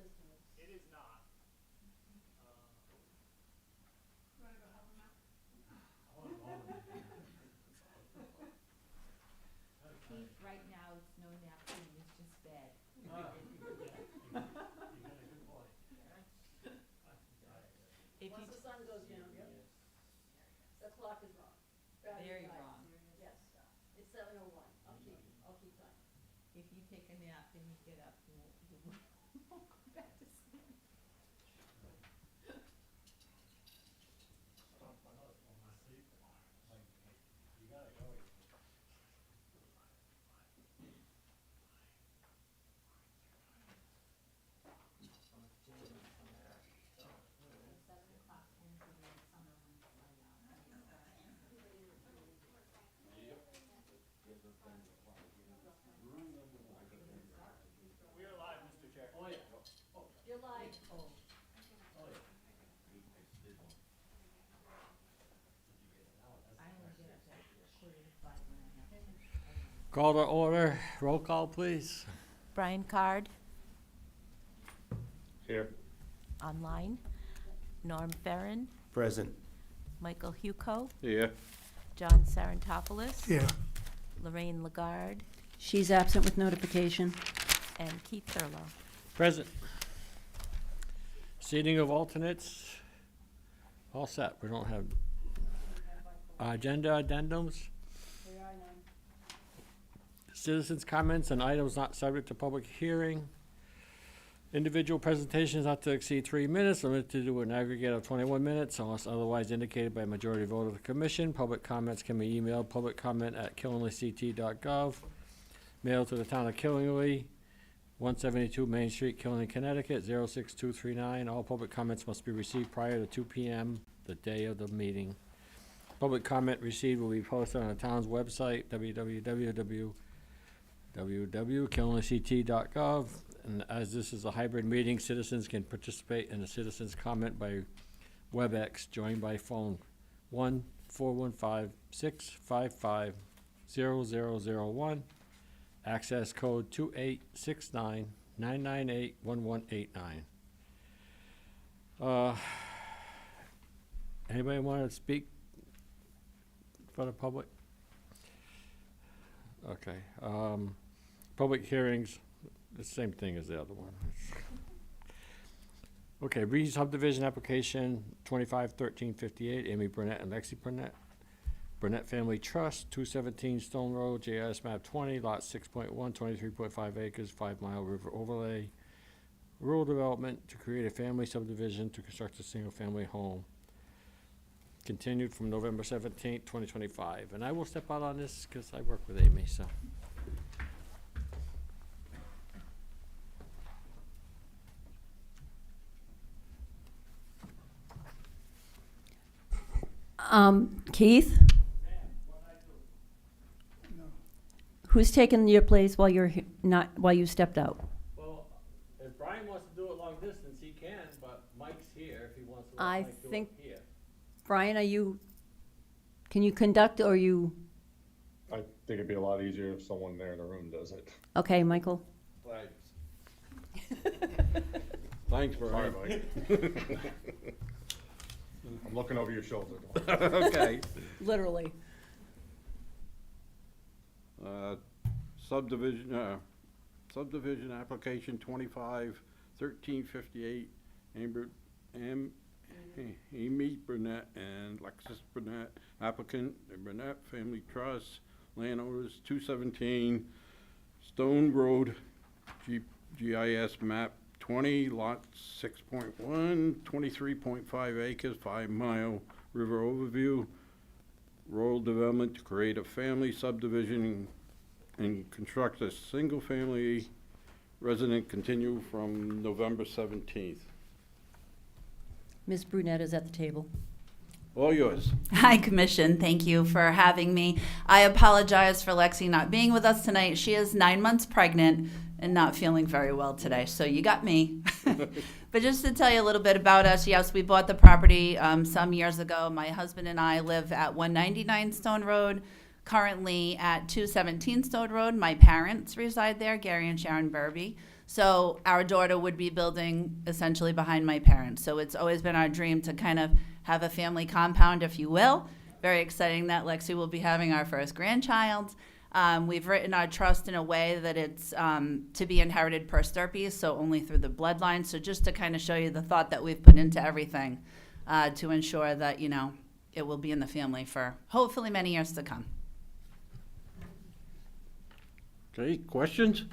distance. It is not. Keith, right now, it's no napkin, it's just bed. You got a good point. If Once you, the sun goes down, the clock is wrong. Very Right. wrong. Yes, it's 7:01. I'll keep time. if you take a nap, then you get up, you won't go back to sleep. You gotta go. We are live, Mr. Chair. Oh, yeah. You're live. I only get up at 4:45 when I have to. Call to order. Roll call, please. Brian Card, Here. online. Norm Ferrin, Present. Michael Huco, Here. John Sarantopoulos. Yeah. Lorraine Lagarde, She's absent with notification. and Keith Thurlow. Present. Seating of alternates. All set. We don't have agenda addendums. There are none. Citizens' comments and items not subject to public hearing. Individual presentations not to exceed 3 minutes, limited to an aggregate of 21 minutes unless otherwise indicated by a majority vote of the commission. Public comments can be emailed, publiccomment@killinglyct.gov. Mailed to the town of Killingly, 172 Main Street, Killingly, Connecticut, 06239. All public comments must be received prior to 2 p.m. the day of the meeting. Public comment received will be posted on the town's website, www.killinglyct.gov. And as this is a hybrid meeting, citizens can participate in the citizens' comment by WebEx, joined by phone 1-415-655-0001, access code 2869-998-1189. Anybody want to speak for the public? Okay, public hearings, the same thing as the other one. Okay, re-subdivision application 251358, Amy Burnett and Lexi Burnett. Burnett Family Trust, 217 Stone Road, JIS map 20, lot 6.1, 23.5 acres, 5 Mile River overlay. Rural development to create a family subdivision to construct a single-family home. Continued from November 17th, 2025. And I will step out on this because I work with Amy, so. Keith? Who's taking your place while you're while you stepped out? Well, if Brian wants to do it long distance, he can, but Mike's here if he wants to I let Mike do it think- here. Brian, can you conduct or you, I think it'd be a lot easier if someone there in the room does it. okay, Michael? Thanks, Brian. Sorry, Mike. I'm looking over your shoulder. Okay. Literally. Subdivision application 251358, Amy Burnett and Lexis Burnett, applicant, the Burnett Family Trust, landowners, 217 Stone Road, GIS map 20, lot 6.1, 23.5 acres, 5 Mile River overview, rural development to create a family subdivision and construct a single-family resident, continue from November 17th. Ms. Brunette is at the table. All yours. Hi, Commission. Thank you for having me. I apologize for Lexi not being with us tonight. She is 9 months pregnant and not feeling very well today, so you got me. But just to tell you a little bit about us, yes, we bought the property some years ago. My husband and I live at 199 Stone Road, currently at 217 Stone Road. My parents reside there, Gary and Sharon Burby. So our daughter would be building essentially behind my parents. So it's always been our dream to kind of have a family compound, if you will. Very exciting that Lexi will be having our first grandchild. We've written our trust in a way that it's to be inherited per stirpe, so only through the bloodline. So just to kind of show you the thought that we've put into everything to ensure that, you know, it will be in the family for hopefully many years to come. Okay, questions?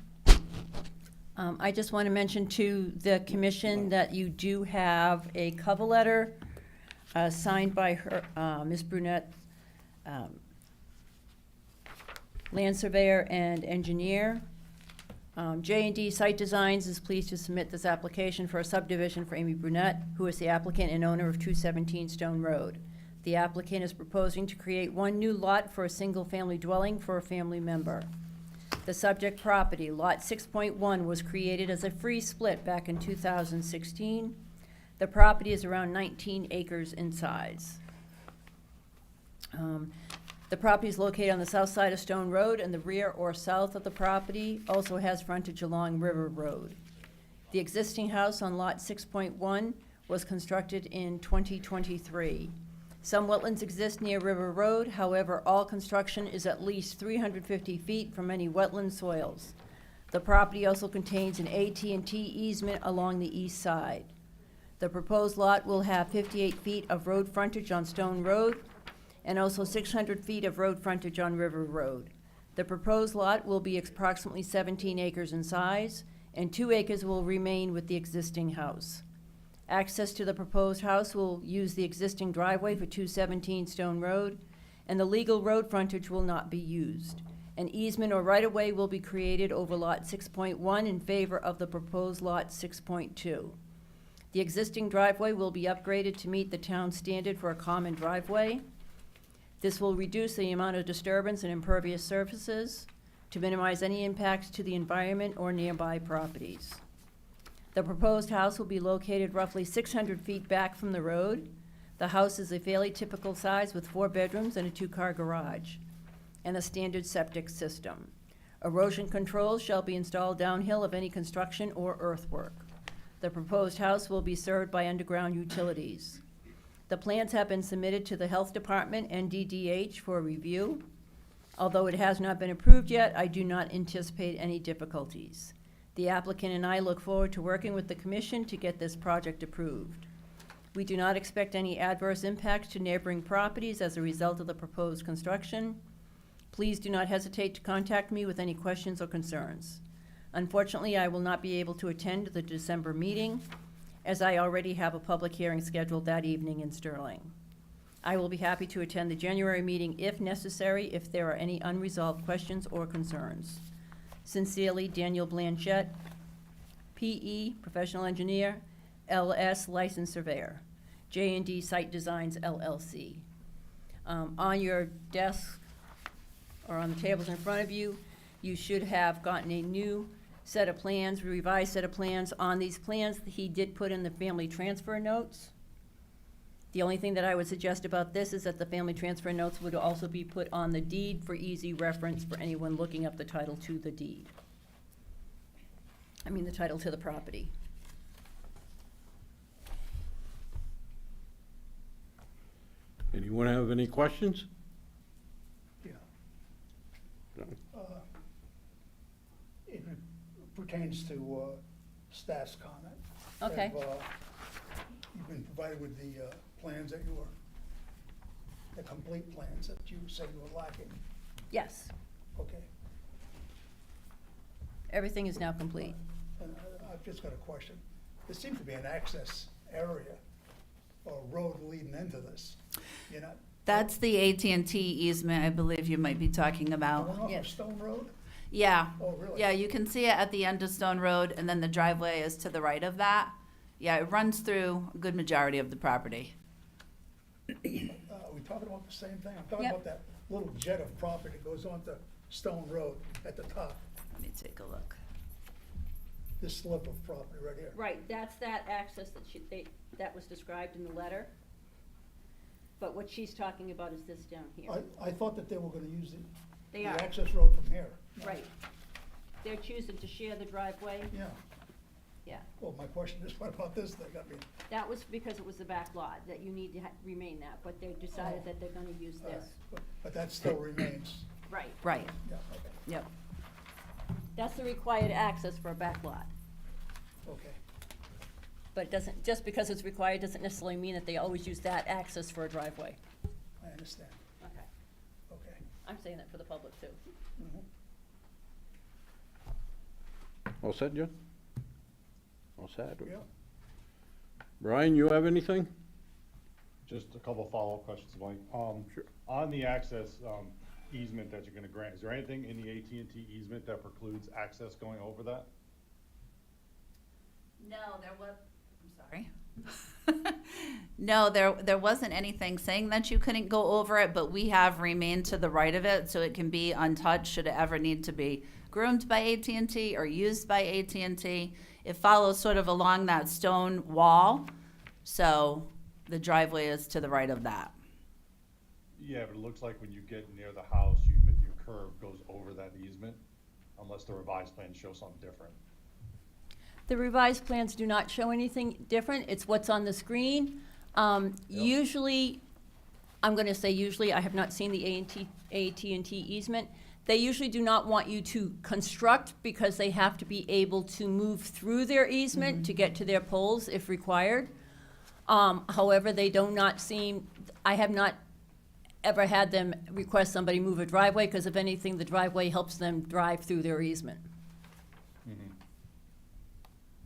I just want to mention to the commission that you do have a cover letter signed by her, Ms. Brunette, land surveyor and engineer. J&D Site Designs is pleased to submit this application for a subdivision for Amy Brunette, who is the applicant and owner of 217 Stone Road. The applicant is proposing to create one new lot for a single-family dwelling for a family member. The subject property, Lot 6.1, was created as a free split back in 2016. The property is around 19 acres in size. The property is located on the south side of Stone Road, and the rear or south of the property also has frontage along River Road. The existing house on Lot 6.1 was constructed in 2023. Some wetlands exist near River Road, however, all construction is at least 350 feet from any wetland soils. The property also contains an AT&T easement along the east side. The proposed lot will have 58 feet of road frontage on Stone Road and also 600 feet of road frontage on River Road. The proposed lot will be approximately 17 acres in size, and 2 acres will remain with the existing house. Access to the proposed house will use the existing driveway for 217 Stone Road, and the legal road frontage will not be used. An easement or right-of-way will be created over Lot 6.1 in favor of the proposed Lot 6.2. The existing driveway will be upgraded to meet the town standard for a common driveway. This will reduce the amount of disturbance and impervious surfaces to minimize any impacts to the environment or nearby properties. The proposed house will be located roughly 600 feet back from the road. The house is a fairly typical size with 4 bedrooms and a 2-car garage, and a standard septic system. Erosion controls shall be installed downhill of any construction or earthwork. The proposed house will be served by underground utilities. The plans have been submitted to the Health Department and DDH for review. Although it has not been approved yet, I do not anticipate any difficulties. The applicant and I look forward to working with the commission to get this project approved. We do not expect any adverse impacts to neighboring properties as a result of the proposed construction. Please do not hesitate to contact me with any questions or concerns. Unfortunately, I will not be able to attend the December meeting, as I already have a public hearing scheduled that evening in Sterling. I will be happy to attend the January meeting if necessary, if there are any unresolved questions or concerns. Sincerely, Daniel Blanchette, P.E., Professional Engineer, L.S., Licensed Surveyor, J&D Site Designs, LLC. On your desk or on the tables in front of you, you should have gotten a new set of plans, revised set of plans. On these plans, he did put in the family transfer notes. The only thing that I would suggest about this is that the family transfer notes would also be put on the deed for easy reference for anyone looking up the title to the deed. I mean, the title to the property. Anyone have any questions? Yeah. No. It pertains to staff's comment. Okay. You've been provided with the plans that you were, the complete plans that you said you were lacking. Yes, Okay. everything is now complete. And I've just got a question. There seems to be an access area or road leading into this. You're not. That's the AT&T easement I believe you might be talking about. Going off Yes. of Stone Road? Yeah. Oh, really? Yeah, you can see it at the end of Stone Road, and then the driveway is to the right of that. Yeah, it runs through a good majority of the property. Are we talking about the same thing? I'm talking Yep. about that little jet of property that goes onto Stone Road at the top. Let me take a look. This slip of property right here. Right, that's that access that was described in the letter. But what she's talking about is this down here. I thought that they were gonna use They the are. access road from here. Right. They're choosing to share the driveway. Yeah. Yeah, Well, my question is, what about this thing? I mean, that was because it was the back lot, that you need to remain that, but they decided Oh. that they're gonna use all right, this. but that still remains, Right. Right. yeah, okay, Yep. That's the required access for a back lot. okay. But it doesn't, just because it's required doesn't necessarily mean that they always use that access for a driveway. I understand, Okay. okay. I'm saying that for the public too. Mhm. All set, John? All set? Yeah. Brian, you have anything? Just a couple follow-up questions, Mike. Sure. On the access, easement that you're gonna grant, is there anything in the AT&T easement that precludes access going over that? No, there was, I'm sorry. No, there wasn't anything saying that you couldn't go over it, but we have remained to the right of it, so it can be untouched should it ever need to be groomed by AT&T or used by AT&T. It follows sort of along that stone wall, so the driveway is to the right of that. Yeah, but it looks like when you get near the house, your curve goes over that easement, unless the revised plans show something different. The revised plans do not show anything different. It's what's on the screen. Usually, I'm gonna say usually, I have not seen the AT&T easement. They usually do not want you to construct because they have to be able to move through their easement to get to their poles if required. However, they do not seem, I have not ever had them request somebody move a driveway, because if anything, the driveway helps them drive through their easement.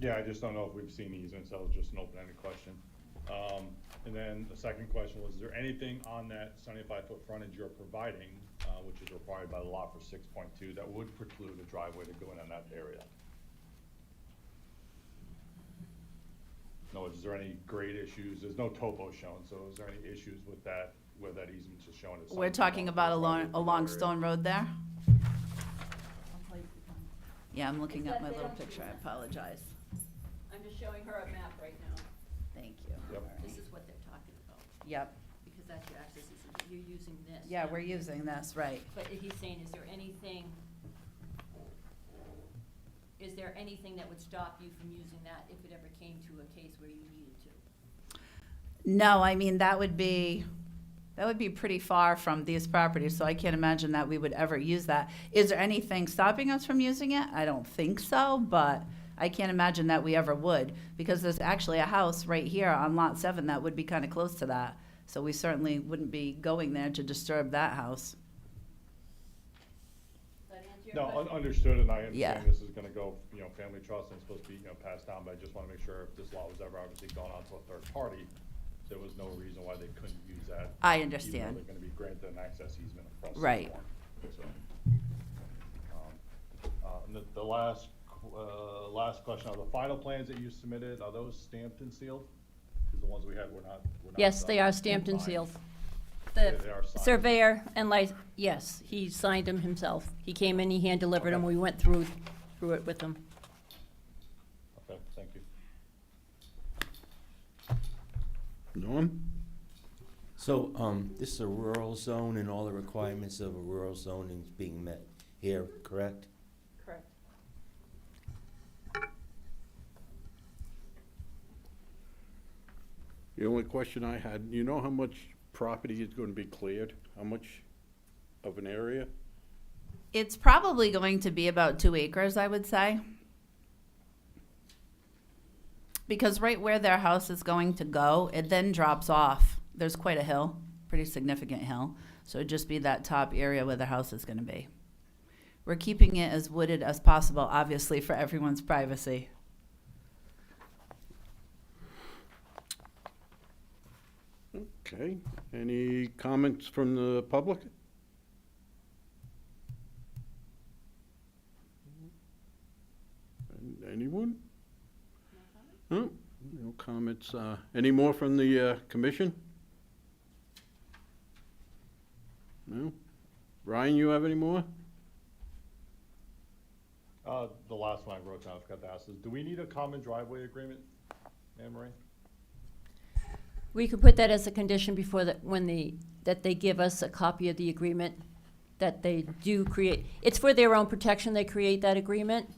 Yeah, I just don't know if we've seen easements, that was just an open-ended question. And then the second question was, is there anything on that 75-foot frontage you're providing, which is required by the law for 6.2, that would preclude a driveway to go in on that area? No, is there any grade issues? There's no topo shown, so is there any issues with that, where that easement's just shown as? We're talking about along Stone Road there? Yeah, I'm looking It's at my that little there. picture, I apologize. I'm just showing her a map right now. Thank you. Yep. All right. This is what they're talking about, Yep, because that's your access, you're using this. yeah, now. we're using this, right. But he's saying, is there anything that would stop you from using that if it ever came to a case where you needed to? No, I mean, that would be pretty far from these properties, so I can't imagine that we would ever use that. Is there anything stopping us from using it? I don't think so, but I can't imagine that we ever would, because there's actually a house right here on Lot 7 that would be kind of close to that. So we certainly wouldn't be going there to disturb that house. Does that answer your No, question? understood, and I Yeah. understand this is gonna go, family trust, and it's supposed to be, passed down, but I just wanna make sure if this lot was ever obviously gone on to a third party, there was no reason why they couldn't use that. I Even understand. though they're gonna be granted an access easement across the Right. board. So, and the last question, are the final plans that you submitted, are those stamped and sealed? Because the ones we had were not. Yes, they are stamped and signed. sealed. They The are signed. surveyor and yes, he signed them himself. He came in, he hand-delivered them, Okay. we went through it with him. Okay, thank you. Norm? So, this is a rural zone and all the requirements of a rural zoning is being met here, correct? Correct. The only question I had, you know how much property is gonna be cleared? How much of an area? It's probably going to be about 2 acres, I would say. Because right where their house is going to go, it then drops off. There's quite a hill, pretty significant hill. So it'd just be that top area where the house is gonna be. We're keeping it as wooded as possible, obviously, for everyone's privacy. Okay, any comments from the public? Anyone? No, no comments. Any more from the commission? No? Ryan, you have any more? The last one I wrote down, I forgot to ask, is do we need a common driveway agreement, Anne Marie? We could put that as a condition before that they give us a copy of the agreement, that they do create, it's for their own protection, they create that agreement.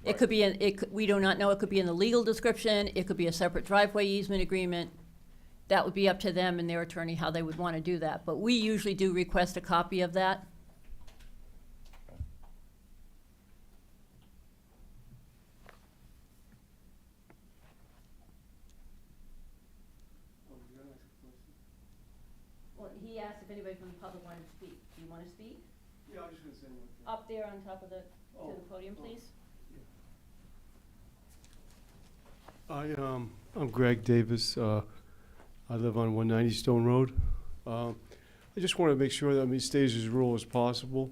It could be, we do not know, it could be in the legal description, it could be a separate driveway easement agreement. That would be up to them and their attorney how they would want to do that, but we usually do request a copy of that. Well, he asked if anybody from the public wanted to speak. Do you want to speak? Yeah, I'm just gonna say one thing. Up there on top of the, to the podium, please. I'm Greg Davis. I live on 190 Stone Road. I just want to make sure that we stay as rural as possible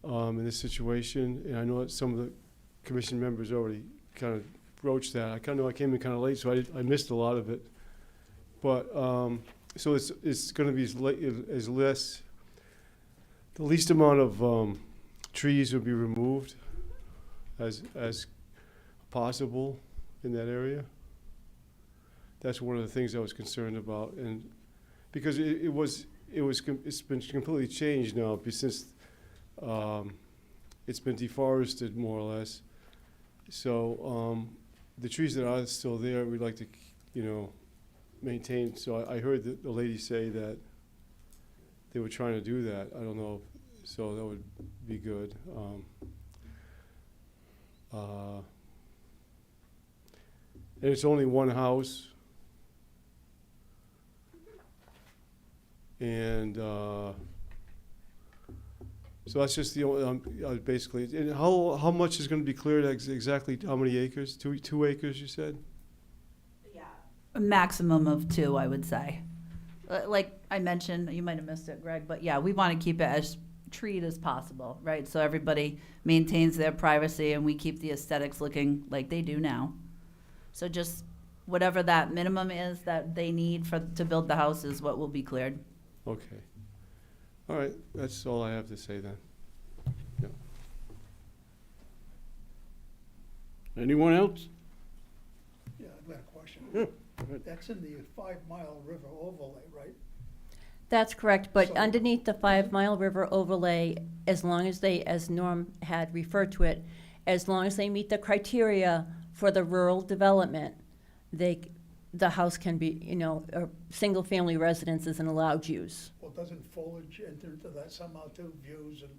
in this situation. And I know that some of the commission members already kind of broached that. I kind of know I came in kind of late, so I missed a lot of it. But so it's going to be as less. The least amount of trees will be removed as possible in that area. That's one of the things I was concerned about, and because it's been completely changed now since it's been deforested more or less. So the trees that are still there, we'd like to, maintain. So I heard the lady say that they were trying to do that. I don't know, so that would be good. And it's only one house. And so that's just the only, basically. And how much is going to be cleared? Exactly how many acres? 2 acres, you said? Yeah. A maximum of 2, I would say. Like I mentioned, you might have missed it, Greg, but yeah, we want to keep it as treed as possible, right? So everybody maintains their privacy and we keep the aesthetics looking like they do now. So just whatever that minimum is that they need to build the house is what will be cleared. Okay. All right, that's all I have to say then. Yeah. Anyone else? Yeah, I've got a question. Yeah, go ahead. That's in the 5 Mile River overlay, right? That's correct, but So- underneath the 5 Mile River overlay, as long as they, as Norm had referred to it, as long as they meet the criteria for the rural development, the house can be, a single-family residence is an allowed use. Well, doesn't foliage enter into that somehow too, views and?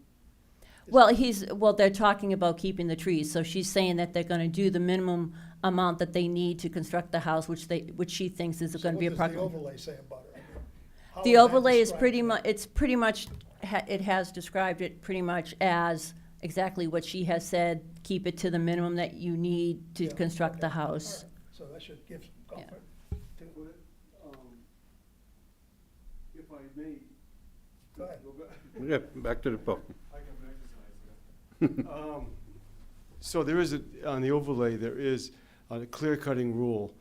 Well, they're talking about keeping the trees, so she's saying that they're gonna do the minimum amount that they need to construct the house, which she thinks is gonna be So what does the approximately. overlay say about it? I mean, how The is that overlay is described? pretty much, it's pretty much, it has described it pretty much as exactly what she has said, keep it to the minimum that you need to Yeah, construct the okay, house. all right. So that should give some Yeah. comfort. Would it, if I may. Go ahead. Yeah, back to the phone. So there is, on the overlay, there is a clear-cutting rule,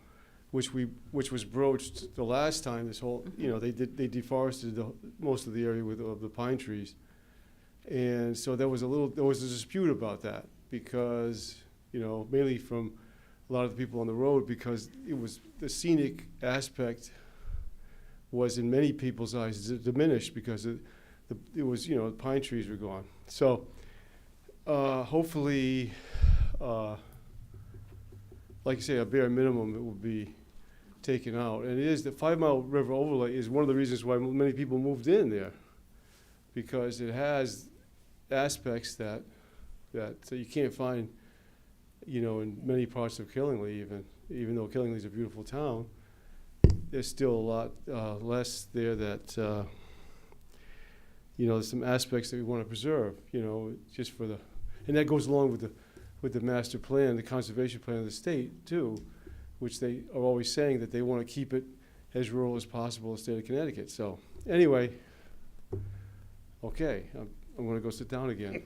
which was broached the last time, this whole, they deforested most of the area of the pine trees. And so there was a dispute about that, because, mainly from a lot of the people on the road, because the scenic aspect was in many people's eyes diminished because it was, pine trees were gone. So hopefully, like you say, a bare minimum, it will be taken out. And it is, the 5 Mile River overlay is one of the reasons why many people moved in there, because it has aspects that you can't find, in many parts of Killingly even though Killingly is a beautiful town. There's still a lot less there that, there's some aspects that we want to preserve, just for and that goes along with the master plan, the conservation plan of the state too, which they are always saying that they want to keep it as rural as possible in the state of Connecticut. So anyway, okay, I'm going to go sit down again.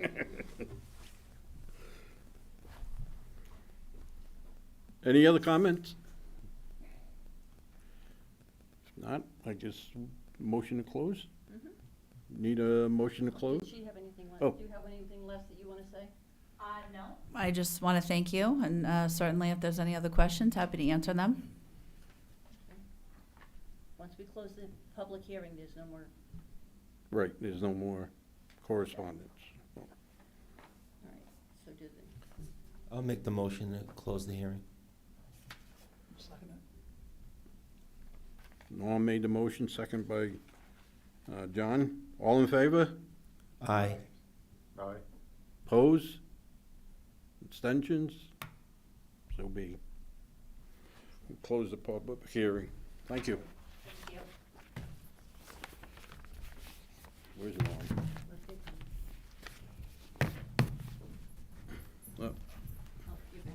Any other comments? If not, I guess motion to close? Need a motion to close? Does she have anything left? Oh. Do you have anything left that you want to say? No. I just want to thank you, and certainly if there's any other questions, happy to answer them. Once we close the public hearing, there's no more. Right, there's no more correspondence. All right, so do I'll make the motion to close the hearing. Second it. Norm made the motion, second by John. All in favor? Aye. Aye. Pose? Abstentions? So be. We'll close the public hearing. Thank you. Thank you. Where's Norm? Oh, Oh, you're back.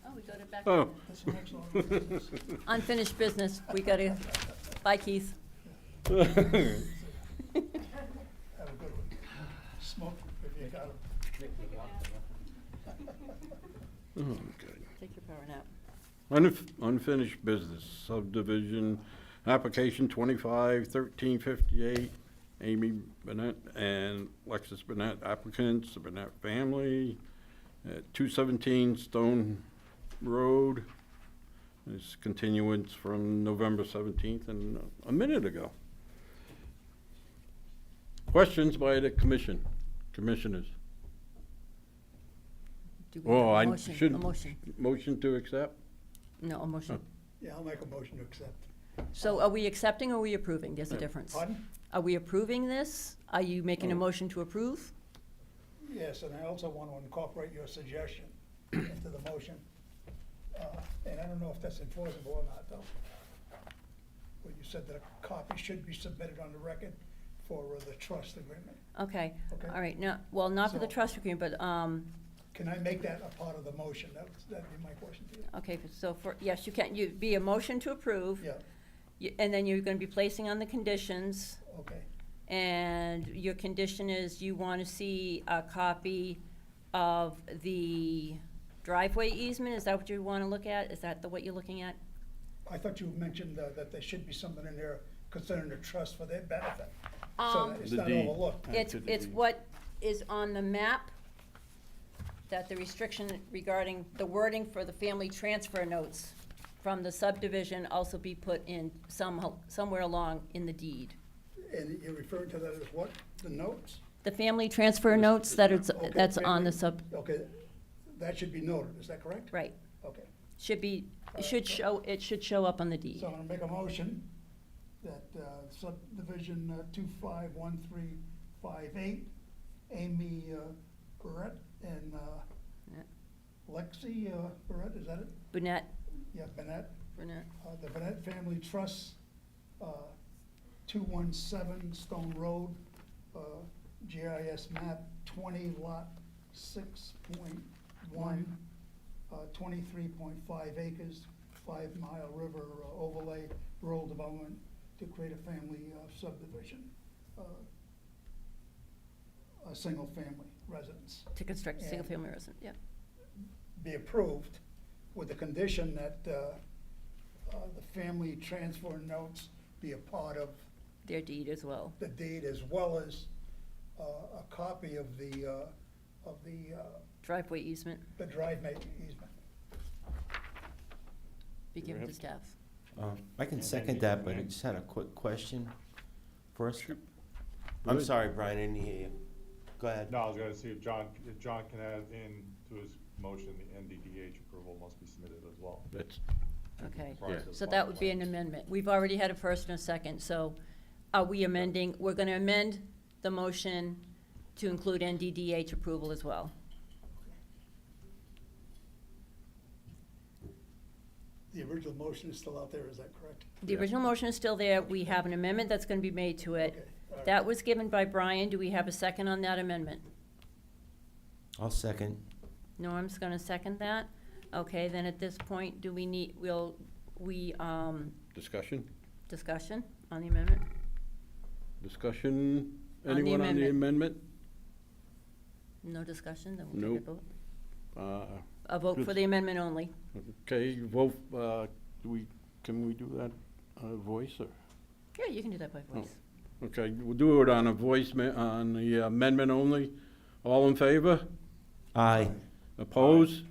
Oh, we got it back. Oh, That's the next order of business. Unfinished business, we gotta, bye Keith. Have a good one. Smoke if you got 'em. okay. Take your power nap. Unfinished business subdivision, application 25-1358, Amy Burnett and Lexus Burnett applicants, the Burnett family, at 217 Stone Road. It's continuance from November 17th and a minute ago. Questions by the commissioners? Do we Oh, have I a motion? should. A motion. Motion to accept? No, a motion. Yeah, I'll make a motion to accept. So are we accepting or are we approving? There's a difference. Pardon? Are we approving this? Are you making a Oh. motion to approve? Yes, and I also want to incorporate your suggestion into the motion. And I don't know if that's enforceable or not, though. When you said that a copy should be submitted on the record for the trust agreement. Okay, Okay. all right, now, well, not for the So- trust agreement, but, Can I make that a part of the motion? That'd be my question to you. okay, so for, yes, you can, you'd be a motion to approve. Yeah, And then you're gonna be placing on the conditions, okay. and your condition is you wanna see a copy of the driveway easement, is that what you wanna look at? Is that what you're looking at? I thought you mentioned that there should be something in there concerning the trust for their benefit, so that it's The not deed. overlooked. It's, to the it's deed. what is on the map, that the restriction regarding the wording for the family transfer notes from the subdivision also be put in somewhere along in the deed. And you're referring to that as what? The notes? The family transfer notes that it's, Okay, that's on the family- sub, Okay, that should be noted, is that correct? right, Okay. should be, it should show up on the deed. So I'm gonna make a motion that subdivision 251358, Amy Barrett and Yeah. Lexi Barrett, is that it? Burnett, Yeah, Bennett. Burnett, The Bennett Family Trust, 217 Stone Road, GIS map 20, lot 6.1, 23.5 acres, 5 Mile River overlay, rural development to create a family subdivision, a single-family residence. to construct a Yeah. single-family residence, yeah. Be approved with the condition that the family transfer notes be a part of Their deed as well. the deed, as well as a copy of the Driveway easement, driveway easement. be given to staff. I can second that, but I just had a quick question first. Sure. I'm Good. sorry, Brian, I didn't hear you. Go ahead. No, I was gonna see if John can add in to his motion, the NDDH approval must be submitted as well. That's, Okay, prior to the so that final would be an plan. amendment. We've already had a first and a second, so are we amending, we're gonna amend the motion to include NDDH approval as well. The original motion is still out there, is that correct? The Yeah. original motion is still there. We have an amendment that's gonna be made to it. Okay, all right. That was given by Brian. Do we have a second on that amendment? I'll second. Norm's gonna second that. Okay, then at this point, do we need, discussion? discussion on the amendment? Discussion? On the Anyone on the amendment? No discussion, then we'll take a Nope. vote. Uh, A vote for the amendment only. Okay, vote, can we do that voice or? Yeah, you can do that by voice. Okay, we'll do it on a on the amendment only. All in favor? Aye. Opposed?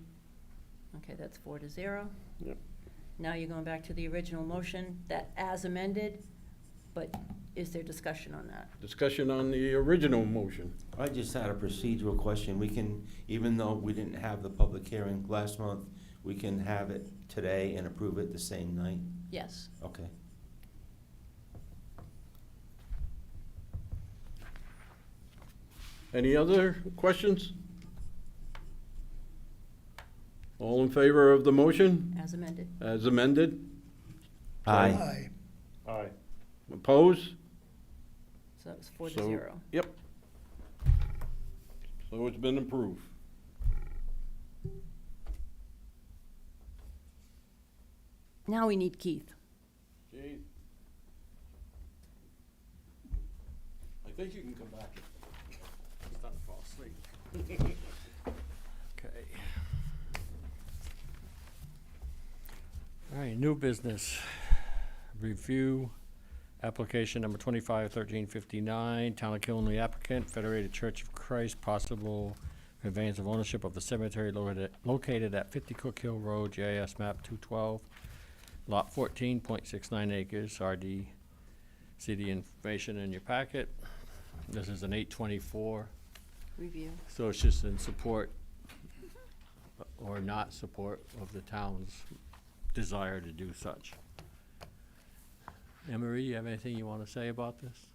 Okay, that's 4-0. Yep. Now you're going back to the original motion, that as amended, but is there discussion on that? Discussion on the original motion. I just had a procedural question. We can, even though we didn't have the public hearing last month, we can have it today and approve it the same night? Yes. Okay. Any other questions? All in favor of the motion As amended. as amended? Aye. Aye. Aye. Opposed? So that was 4 to So- 0. Yep. So it's been approved. Now we need Keith. Keith? I think you can come back. He's starting to fall asleep. Okay. All right, new business. Review application number 251359, Town of Killenly applicant, Federated Church of Christ, possible conveyance of ownership of the cemetery located at 50 Cook Hill Road, GIS map 212, lot 14.69 acres, RD. See the information in your packet. This is an 824. Review. So it's just in support or not support of the town's desire to do such. Emery, you have anything you want to say about this?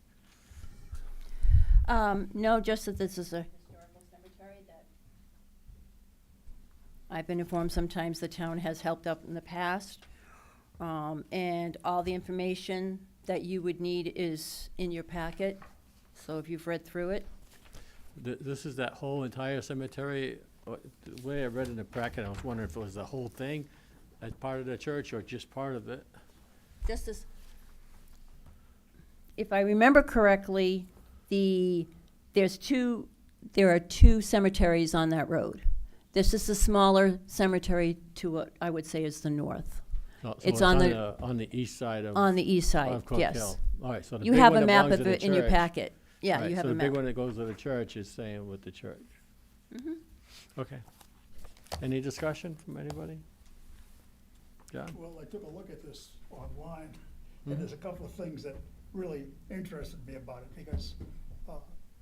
No, just that this is a historical cemetery that I've been informed sometimes the town has helped out in the past. And all the information that you would need is in your packet. So if you've read through it, This is that whole entire cemetery? The way I read in the bracket, I was wondering if it was the whole thing as part of the church or just part of it? just as, if I remember correctly, there are two cemeteries on that road. This is the smaller cemetery to what I would say is the north, No, so It's on on the east side of on the east side, of Cook yes. Hill. All right, so the You big have one a that map belongs of to the it in your church. packet. Yeah, Right, you have so a the big map. one that goes to the church is staying with the church. Mhm. Okay. Any discussion from anybody? John? Well, I took a look at this online, Mhm. and there's a couple of things that really interested me about it, because,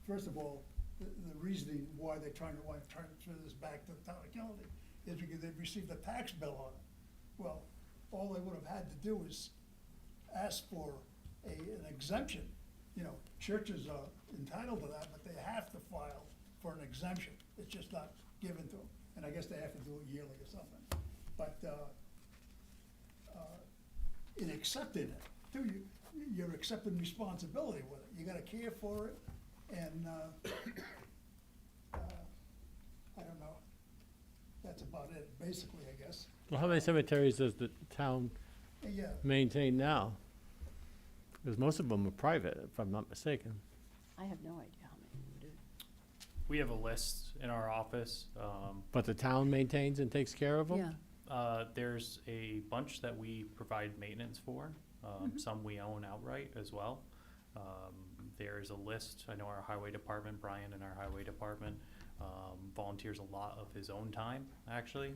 first of all, the reasoning why they're trying to transfer this back to the town of Killenly is because they've received a tax bill on it. Well, all they would have had to do is ask for an exemption. You know, churches are entitled to that, but they have to file for an exemption. It's just not given to them, and I guess they have to do it yearly or something. But, in accepting it, too, you're accepting responsibility with it. You gotta care for it, and, I don't know. That's about it, basically, I guess. Well, how many cemeteries does the town Yeah, maintain now? Because most of them are private, if I'm not mistaken. I have no idea how many we do. We have a list in our office. But the town maintains and takes care of them? Yeah, There's a bunch that we provide maintenance for. Some we own outright as well. There's a list. I know our highway department, Brian in our highway department, volunteers a lot of his own time, actually,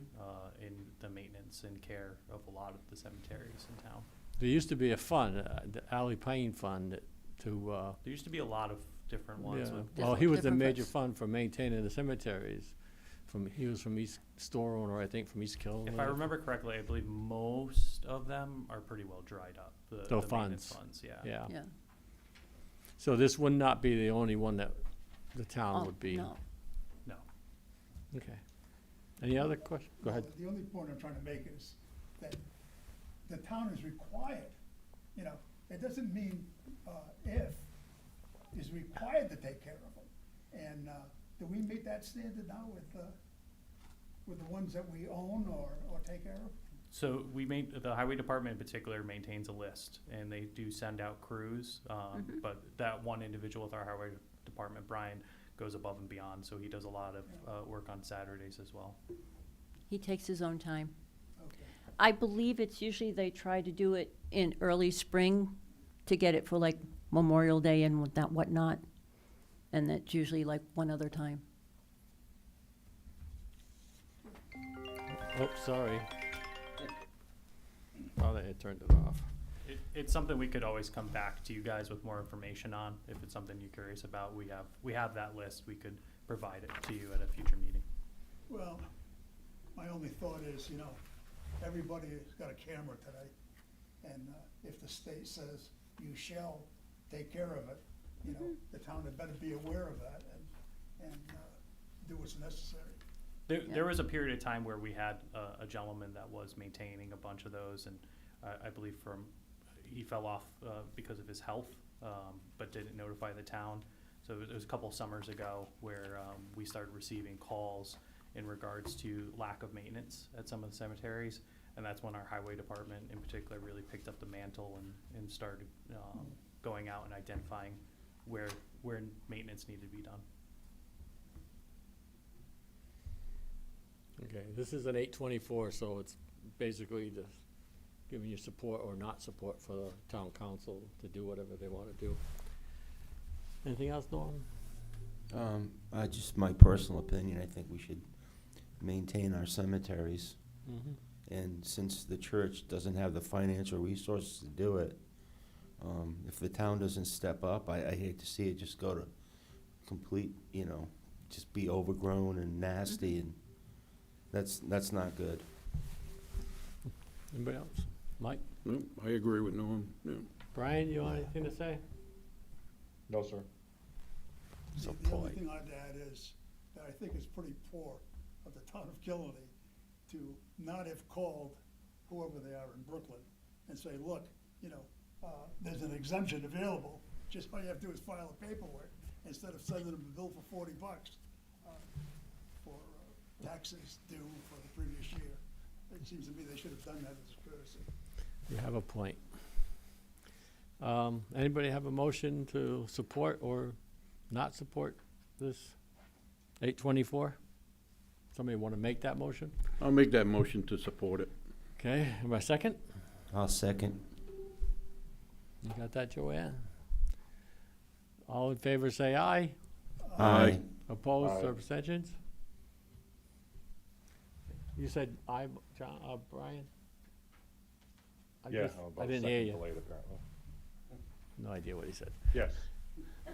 in the maintenance and care of a lot of the cemeteries in town. There used to be a fund, the Alley Payne Fund, to, There used to be a lot of different ones. yeah. with Well, he was the different major funds. fund for maintaining the cemeteries. He was from East, store owner, I think, from East Killen. If I remember correctly, I believe most of them are pretty well dried up. The maintenance funds, yeah. Yeah. yeah. So this would not be the only one that the Oh, town would be? no. No. Okay. Any other question? Go ahead. The only point I'm trying to make is that the town is required, you know, it doesn't mean, if, is required to take care of them. And, do we meet that standard now with the ones that we own or take care of? So the highway department in particular maintains a list, and they do send out crews. But that one individual with our highway department, Brian, goes above and beyond, so he does a lot of work on Saturdays as well. He takes his own time. Okay. I believe it's usually they try to do it in early spring to get it for like Memorial Day and whatnot. And that's usually like one other time. Oh, sorry. Oh, they had turned it off. It's something we could always come back to you guys with more information on. If it's something you're curious about, we have that list. We could provide it to you at a future meeting. Well, my only thought is, you know, everybody has got a camera today, and if the state says you shall take care of it, you know, the town had better be aware of that and do what's necessary. There was a period of time where we had a gentleman that was maintaining a bunch of those, and I believe he fell off because of his health, but didn't notify the town. So it was a couple summers ago where we started receiving calls in regards to lack of maintenance at some of the cemeteries, and that's when our highway department in particular really picked up the mantle and started going out and identifying where maintenance needed to be done. Okay, this is an 824, so it's basically just giving you support or not support for the town council to do whatever they want to do. Anything else, Norm? Just my personal opinion, I think we should maintain our cemeteries. Mm-hmm. And since the church doesn't have the financial resources to do it, if the town doesn't step up, I hate to see it just go to complete, you know, just be overgrown and nasty, and that's not good. Anybody else? Mike? No, I agree with Norm, yeah. Brian, you want anything to say? No, sir. So The only polite. thing I'd add is that I think it's pretty poor of the town of Killedy to not have called whoever they are in Brooklyn and say, look, you know, there's an exemption available, just all you have to do is file a paperwork, instead of sending them a bill for $40 for taxes due for the previous year. It seems to me they should have done that as a courtesy. You have a point. Anybody have a motion to support or not support this 824? Somebody want to make that motion? I'll make that motion to support it. Okay, am I second? I'll second. You got that, Joanne? All in favor, say aye. Aye. Opposed Aye. or abstentions? You said aye, John, Brian? Yeah, guess- I'm I about a didn't second hear you. delayed, apparently. No idea what he said. Yes,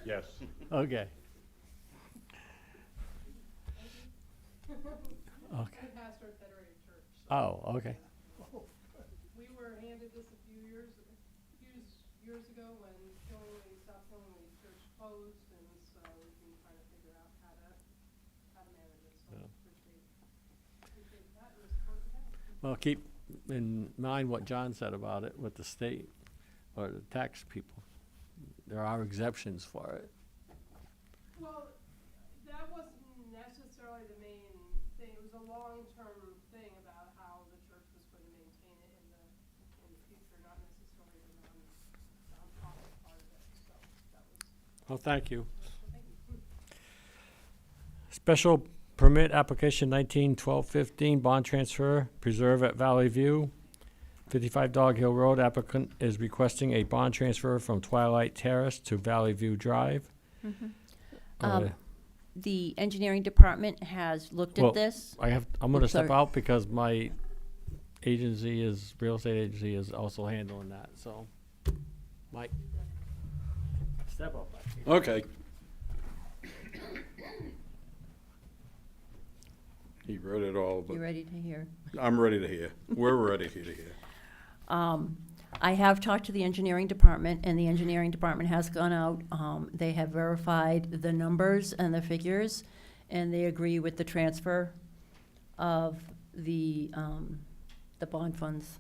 yes. Okay. Okay. I'm pastor at Federated Church. Oh, okay. We were handed this a few years ago when South Killingly Church closed, and so we've been trying to figure out how to manage it. So Yeah. appreciate that and the support of the town. Well, keep in mind what John said about it with the state or the tax people. There are exemptions for it. Well, that wasn't necessarily the main thing. It was a long-term thing about how the church was going to maintain it in the future, not necessarily the non-profit part of it. So that was, Well, thank you. thank you. Special permit application 19-12-15, bond transfer, preserve at Valley View. 55 Dog Hill Road, applicant is requesting a bond transfer from Twilight Terrace to Valley View Drive. Uh, The engineering department has looked Well, at this. I'm gonna Oops, step sorry. out because my real estate agency is also handling that, so. Mike? Step up, Mike. Okay. He read it all, but You ready to hear? I'm ready to hear. We're ready to hear. I have talked to the engineering department, and the engineering department has gone out. They have verified the numbers and the figures, and they agree with the transfer of the bond funds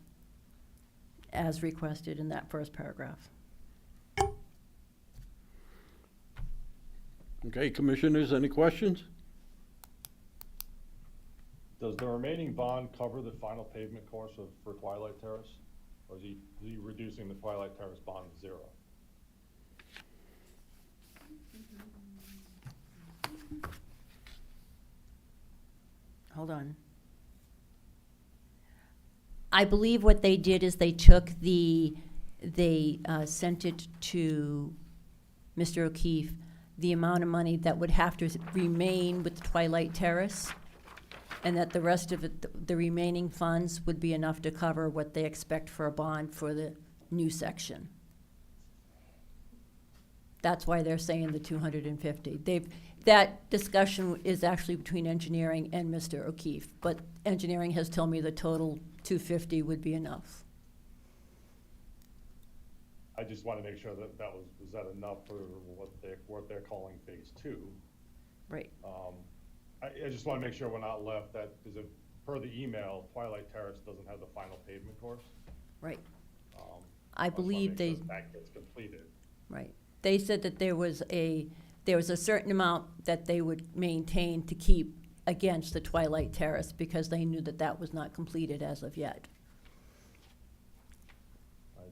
as requested in that first paragraph. Okay, commissioners, any questions? Does the remaining bond cover the final pavement course for Twilight Terrace? Or is he reducing the Twilight Terrace bond to zero? Hold on. I believe what they did is they took they sent it to Mr. O'Keefe the amount of money that would have to remain with Twilight Terrace, and that the rest of it, the remaining funds would be enough to cover what they expect for a bond for the new section. That's why they're saying the 250. That discussion is actually between engineering and Mr. O'Keefe, but engineering has told me the total 250 would be enough. I just want to make sure that was that enough for what they're calling phase two? Right. I just want to make sure we're not left that, is it, per the email, Twilight Terrace doesn't have the final pavement course? Right. I I just wanna believe make they, sure that gets completed. right. They said that there was a certain amount that they would maintain to keep against the Twilight Terrace because they knew that that was not completed as of yet.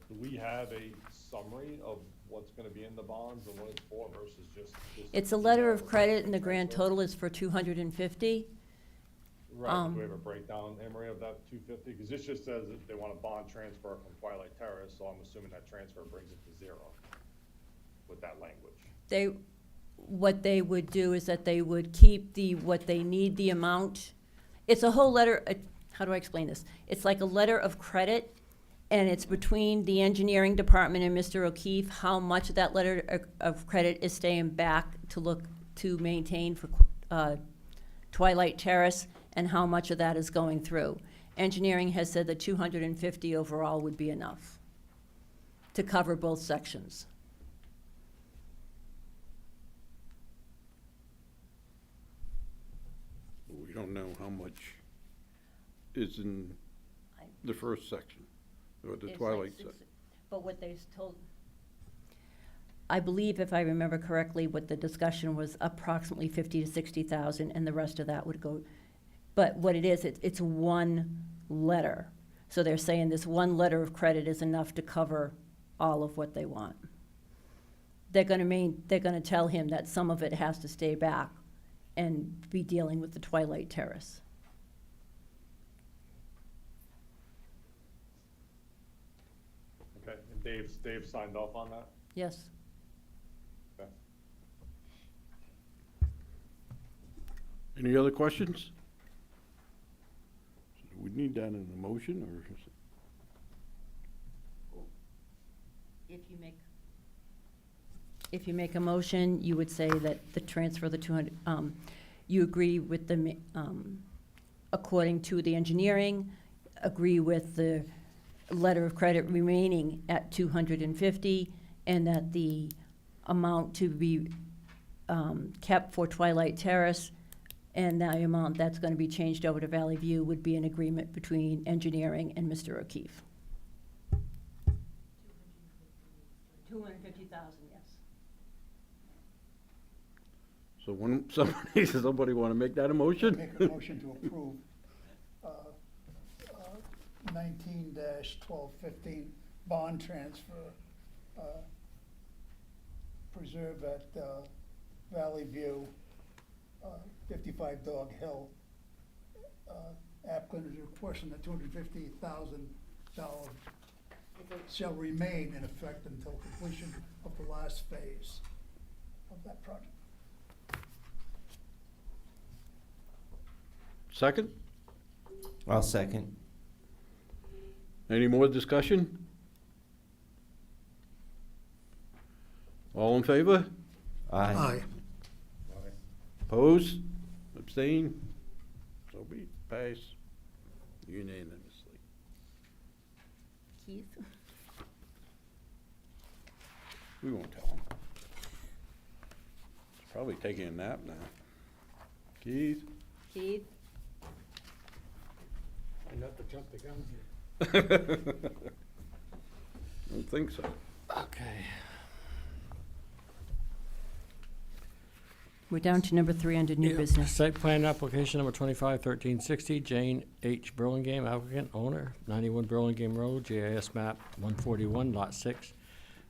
Do we have a summary of what's gonna be in the bonds and what it's for versus just? It's a letter of credit and the grand total is for 250. Right, do we have a breakdown, Emery, of that 250? Because this just says that they want a bond transfer from Twilight Terrace, so I'm assuming that transfer brings it to zero with that language. What they would do is that they would keep what they need, the amount. It's a whole letter, how do I explain this? It's like a letter of credit, and it's between the engineering department and Mr. O'Keefe, how much of that letter of credit is staying back to maintain for Twilight Terrace, and how much of that is going through. Engineering has said that 250 overall would be enough to cover both sections. We don't know how much is in the first section, or the Twilight section. But what they told, I believe if I remember correctly, what the discussion was approximately 50 to 60,000, and the rest of that would go. But what it is, it's one letter. So they're saying this one letter of credit is enough to cover all of what they want. They're gonna tell him that some of it has to stay back and be dealing with the Twilight Terrace. Okay, and Dave signed off on that? Yes. Okay. Any other questions? Do we need that in a motion, or is it? If you make a motion, you would say that the transfer of the 200, you agree with the, according to the engineering, agree with the letter of credit remaining at 250, and that the amount to be kept for Twilight Terrace and the amount that's going to be changed over to Valley View would be an agreement between engineering and Mr. O'Keefe. 250,000, yes. So when somebody want to make that a motion? Make a motion to approve 19-1215 bond transfer, preserve at Valley View, 55 Dog Hill. Applicant is requesting that $250,000 shall remain in effect until completion of the last phase of that project. Second? I'll second. Any more discussion? All in favor? Aye. Opposed? Abstain? So be it. Pass unanimously. Keith? We won't tell him. He's probably taking a nap now. Keith? Keith? I not to jump the gun here. Don't think so. Okay. We're down to number 3 under new business. Site plan application number 251360, Jane H. Burlingame, applicant, owner, 91 Burlingame Road, GIS map 141, lot 6,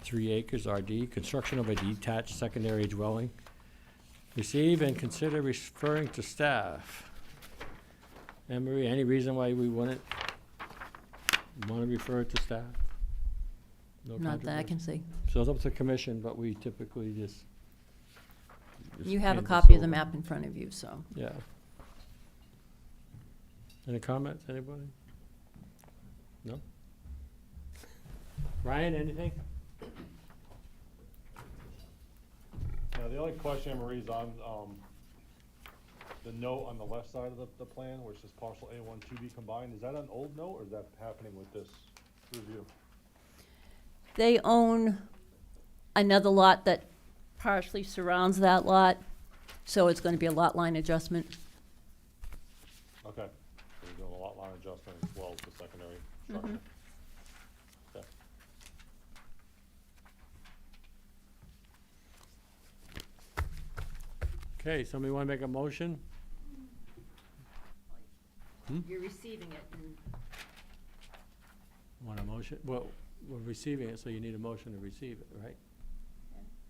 3 acres, RD, construction of a detached secondary dwelling. Receive and consider referring to staff. Anne Marie, any reason why we wouldn't want to refer it to staff? No Not that I controversy? can see. So it's up to commission, but we typically just. You have a hand this copy of the over. map in front of you, so. Yeah. Any comments, anybody? No? Ryan, anything? The only question, Marie's on, the note on the left side of the plan, where it says parcel A1 to be combined, is that an old note, or is that happening with this review? They own another lot that partially surrounds that lot, so it's gonna be a lot line adjustment. Okay, so you're doing a lot line adjustment as well as the secondary structure. Okay. Okay, somebody wanna make a motion? You're receiving it, and Want a motion? Well, we're receiving it, so you need a motion to receive it, right?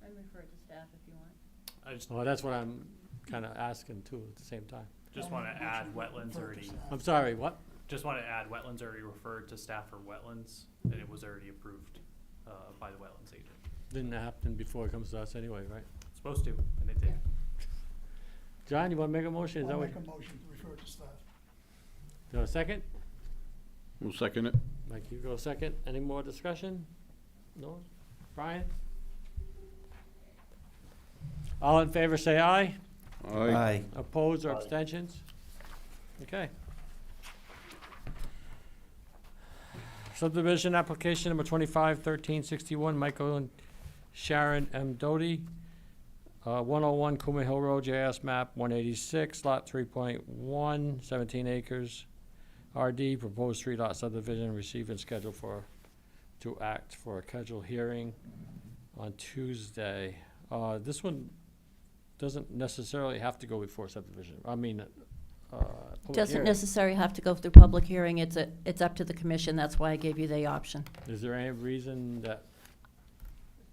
I refer it to staff if you want. I just, Well, that's what I'm kinda asking too at the same time. just wanna add wetlands already, I'm sorry, what? just wanna add wetlands already referred to staff for wetlands, and it was already approved, by the wetlands agent. Didn't happen before it comes to us anyway, right? Supposed to, and it did. John, you wanna make a motion? Is that I'll what? make a motion to refer to staff. Do you have a second? We'll second it. Mike, you go second. Any more discussion? No? Brian? All in favor, say aye. Aye. Opposed or Aye. abstentions? Okay. Subdivision application number 251361, Michael and Sharon M. Doty, 101 Kuma Hill Road, JS map 186, lot 3.1, 17 acres. RD, proposed 3-lot subdivision, receive and schedule to act for a scheduled hearing on Tuesday. This one doesn't necessarily have to go before subdivision, public Doesn't hearing. necessarily have to go through public hearing, it's up to the commission, that's why I gave you the option. Is there any reason that,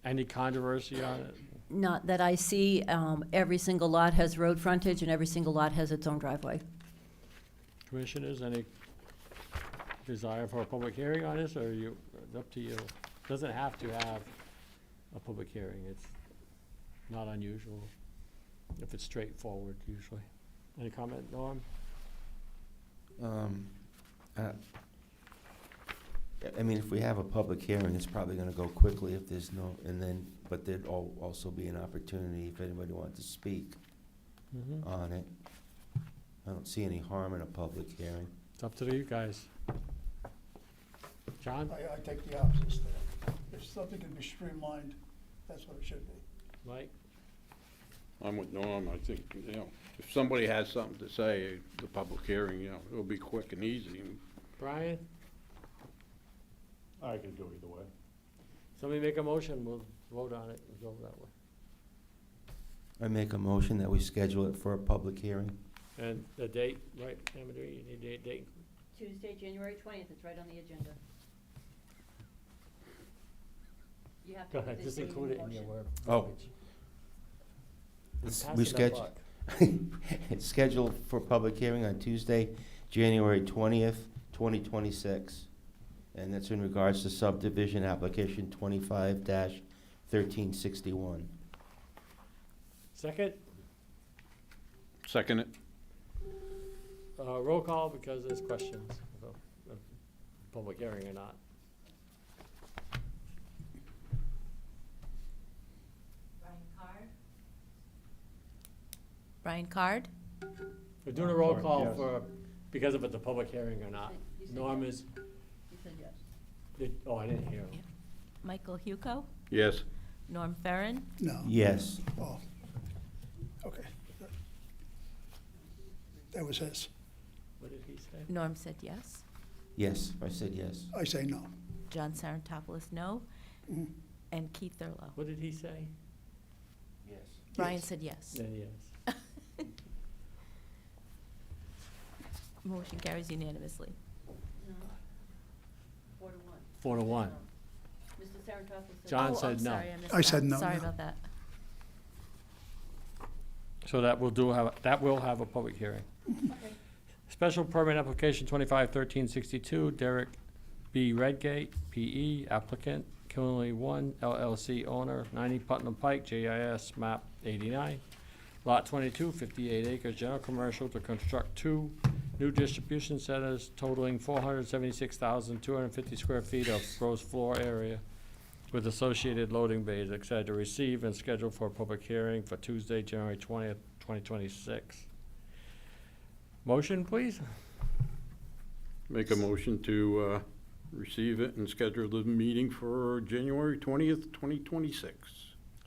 any controversy on it? Not that I see, every single lot has road frontage and every single lot has its own driveway. Commissioners, any desire for a public hearing on this, or it's up to you? Doesn't have to have a public hearing, it's not unusual, if it's straightforward usually. Any comment, Norm? I mean, if we have a public hearing, it's probably gonna go quickly if there's no, but there'd also be an opportunity if anybody wanted to speak Mm-hmm. on it. I don't see any harm in a public hearing. It's up to you guys. John? I take the opposite stand. If something can be streamlined, that's what it should be. Mike? I'm with Norm. I think, if somebody has something to say, the public hearing, it'll be quick and easy. Brian? I could go either way. Somebody make a motion, we'll vote on it and go that way. I make a motion that we schedule it for a public hearing. And the date, right, Amador, you need a date? Tuesday, January 20th, it's right on the agenda. You have Go put ahead, this just date include the it in your motion. word. Oh. We schedule, it's scheduled for public hearing on Tuesday, January 20th, 2026. And that's in regards to subdivision application 25-1361. Second, Second it. roll call because there's questions about public hearing or not. Brian Card? We're doing a roll Sorry, call yes. for, because if it's a public hearing or not. You said Norm yes. is, You said yes. oh, I didn't hear him. Yeah. Michael Huco? Yes. Norm Farren? No. Yes. Oh, okay. That was his. What did he say? Norm said yes. Yes, I said yes. I say no. John Sarantopoulos, no. Mhm. And Keith Thurlow. What did he say? Yes. Brian Yes. said yes. Then yes. Motion carries unanimously. No. 4 to 1. 4 to 1. Mr. Sarantopoulos said John Oh, said I'm no. sorry, I missed I said that. no, Sorry no. about that. So that will have a public hearing. Okay. Special permit application 251362, Derek B. Redgate, PE, applicant, Kinley One LLC owner, 90 Putnam Pike, JIS map 89. Lot 22, 58 acres, general commercial to construct 2 new distribution centers totaling 476,250 square feet of gross floor area with associated loading bays, excited to receive and schedule for a public hearing for Tuesday, January 20th, 2026. Motion, please? Make a motion to receive it and schedule the meeting for January 20th, 2026.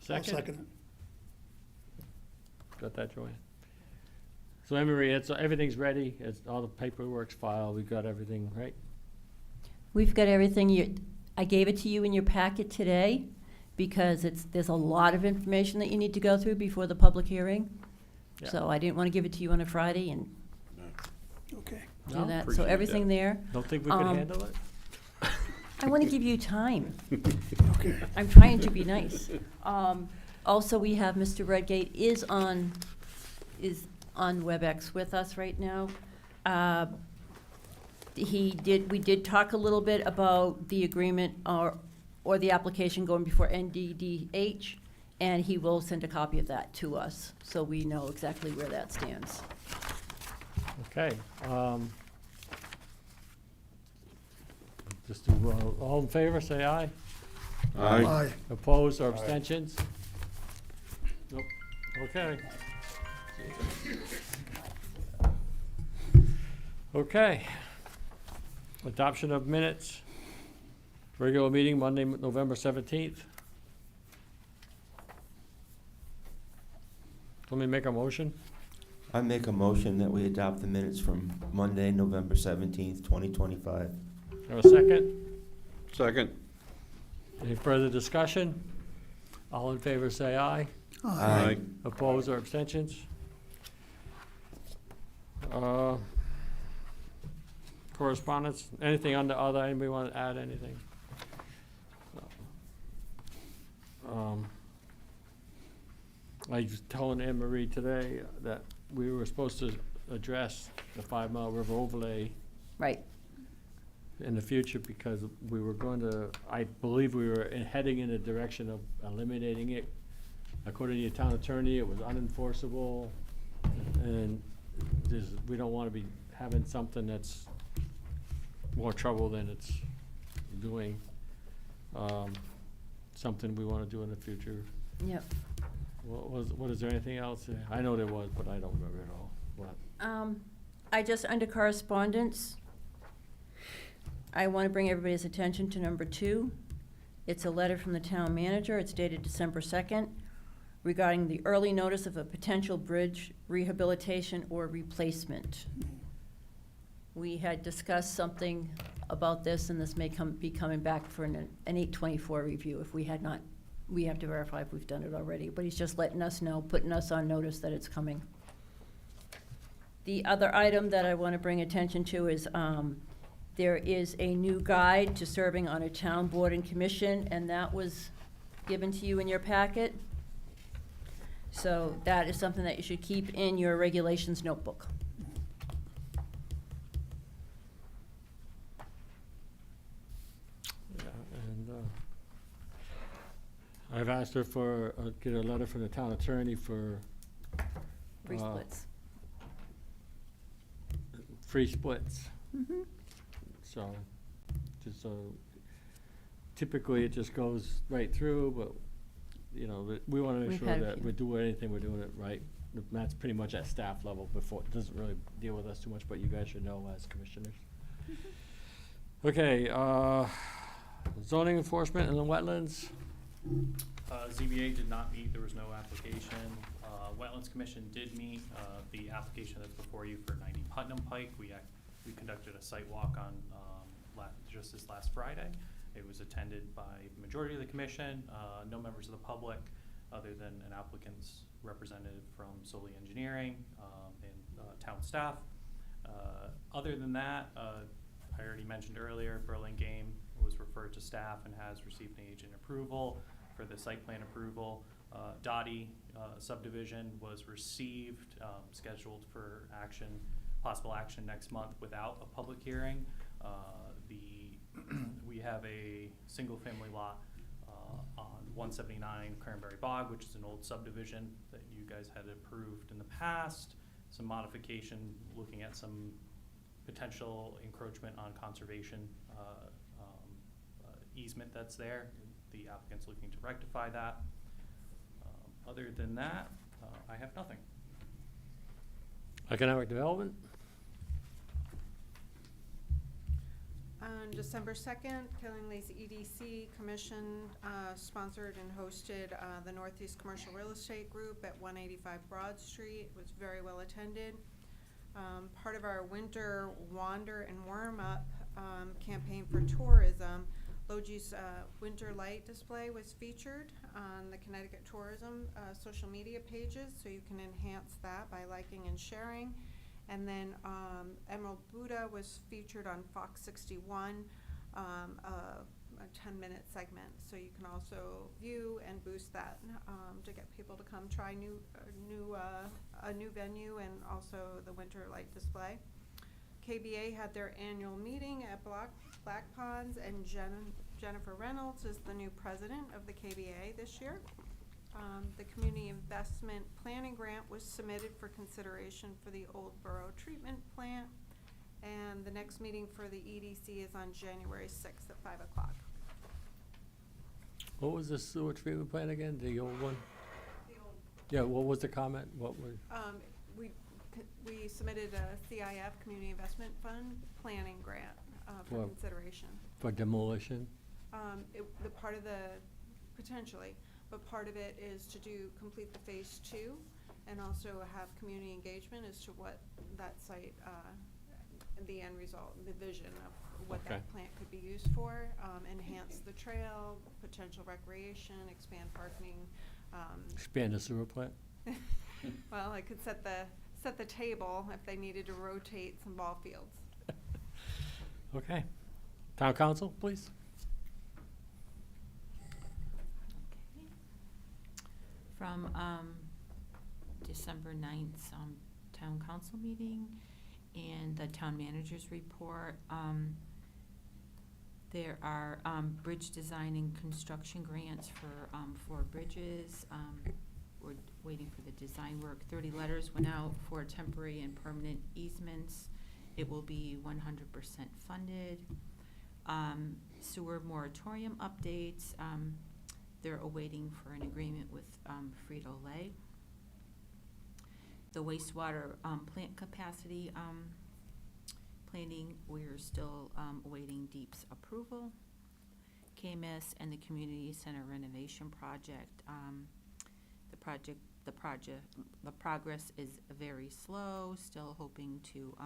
I'll second it. Got that, Joanne? So Emery, everything's ready, all the paperwork's filed, we've got everything, right? We've got everything. I gave it to you in your packet today because there's a lot of information that you need to go through before the public hearing. Yeah. So I didn't want to give it to you on a Friday and Okay. do No, that. So appreciate everything there. Don't think we can Um, handle it? I want to give you time. Okay. I'm trying to be nice. Also, we have Mr. Redgate is on WebEx with us right now. We did talk a little bit about the agreement or the application going before NDDH, and he will send a copy of that to us, so we know exactly where that stands. Okay, just do, all in favor, say aye. Aye. Opposed or abstentions? Nope, okay. Okay. Adoption of minutes. Regular meeting Monday, November 17th. Let me make a motion. I make a motion that we adopt the minutes from Monday, November 17th, 2025. Have a second? Second. Any further discussion? All in favor, say aye. Aye. Opposed or abstentions? Correspondence, anything under other, anybody want to add anything? I was telling Anne Marie today that we were supposed to address the 5 Mile River overlay Right. in the future because we were going to, I believe we were heading in the direction of eliminating it. According to your town attorney, it was unenforceable, and we don't want to be having something that's more trouble than it's doing. Something we want to do in the future. Yep. What is there anything else? I know there was, but I don't remember it all. What? I just, under correspondence, I want to bring everybody's attention to number 2. It's a letter from the town manager. It's dated December 2nd regarding the early notice of a potential bridge rehabilitation or replacement. We had discussed something about this, and this may be coming back for an 824 review if we had not. We have to verify if we've done it already, but he's just letting us know, putting us on notice that it's coming. The other item that I want to bring attention to is there is a new guide to serving on a town board and commission, and that was given to you in your packet. So that is something that you should keep in your regulations notebook. Yeah, and I've asked her for, get a letter from the town attorney for Free splits. free splits. Mhm. So, just so, typically it just goes right through, but, you know, we want to make We've sure had a that few. we do anything, we're doing it right. That's pretty much at staff level before, it doesn't really deal with us too much, but you guys should know as commissioners. Okay, zoning enforcement and the wetlands. ZBA did not meet, there was no application. Wetlands Commission did meet, the application that's before you for 90 Putnam Pike. We conducted a site walk on, just this last Friday. It was attended by the majority of the commission, no members of the public, other than an applicant's representative from Solely Engineering, and town staff. Other than that, I already mentioned earlier, Burlingame was referred to staff and has received an agent approval for the site plan approval. Dottie subdivision was received, scheduled for action, possible action next month without a public hearing. We have a single family lot 179 Cranberry Bog, which is an old subdivision that you guys had approved in the past. Some modification, looking at some potential encroachment on conservation easement that's there. The applicant's looking to rectify that. Other than that, I have nothing. Economic development? On December 2nd, Killingly's EDC Commission sponsored and hosted the Northeast Commercial Real Estate Group at 185 Broad Street. It was very well attended. Part of our winter wander and warm up campaign for tourism, Logi's winter light display was featured on the Connecticut Tourism social media pages, so you can enhance that by liking and sharing. And then Emerald Buddha was featured on Fox 61, a 10-minute segment. So you can also view and boost that to get people to come try a new venue and also the winter light display. KBA had their annual meeting at Black Ponds, and Jennifer Reynolds is the new president of the KBA this year. The Community Investment Planning Grant was submitted for consideration for the Old Borough Treatment Plant, and the next meeting for the EDC is on January 6th at 5 o'clock. What was the sewer treatment plant again, the old one? The old, Yeah, what was the comment? What was? we submitted a CIF, Community Investment Fund, planning grant for Well- consideration. For demolition? The part of the, potentially, but part of it is to complete the phase 2 and also have community engagement as to what that site, the end result, the vision of what Okay. that plant could be used for, enhance the trail, potential recreation, expand parking. Expand the sewer plant? Well, I could set the table if they needed to rotate some ball fields. Okay. Town council, please. Okay. From December 9th town council meeting and the town manager's report, there are bridge design and construction grants for 4 bridges. We're waiting for the design work. 30 letters went out for temporary and permanent easements. It will be 100% funded. Sewer moratorium updates. They're awaiting for an agreement with Frito-Lay. The wastewater plant capacity planning, we're still awaiting DEEP's approval. KMS and the community center renovation project. The progress is very slow. Still hoping to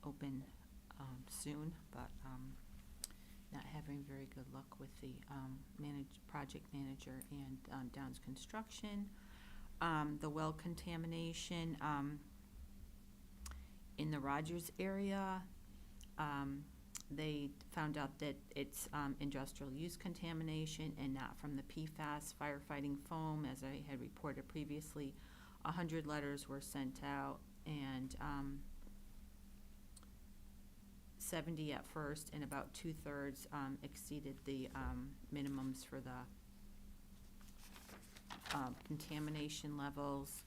open soon, but not having very good luck with the project manager and Downs Construction. The well contamination in the Rogers area. They found out that it's industrial use contamination and not from the PFAS firefighting foam. As I had reported previously, 100 letters were sent out, and 70 at first, and about 2/3 exceeded the minimums for the contamination levels.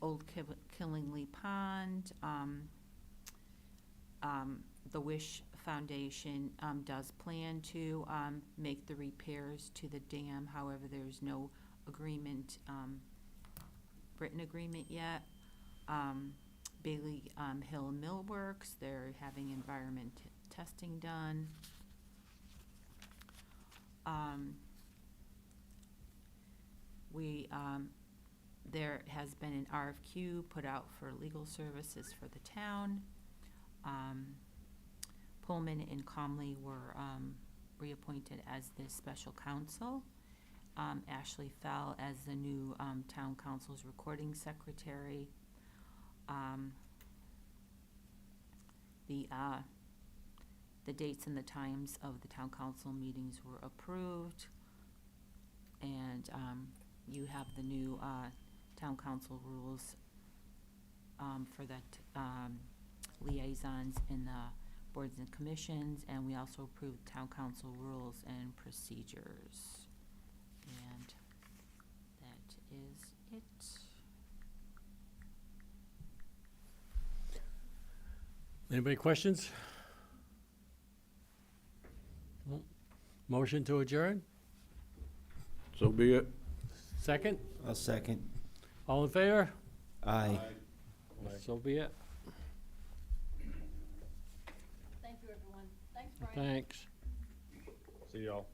Old Killingly Pond, the Wish Foundation does plan to make the repairs to the dam. However, there's no agreement, written agreement yet. Bailey Hill Millworks, they're having environment testing done. There has been an RFQ put out for legal services for the town. Pullman and Comley were reappointed as the special counsel. Ashley Fell as the new town council's recording secretary. The dates and the times of the town council meetings were approved, and you have the new town council rules for the liaisons in the boards and commissions, and we also approved town council rules and procedures. And that is it. Anybody questions? No? Motion to adjourn? So be it. Second? I'll second. All in favor? Aye. So be it. Thank you, everyone. Thanks, Brian. Thanks. See y'all.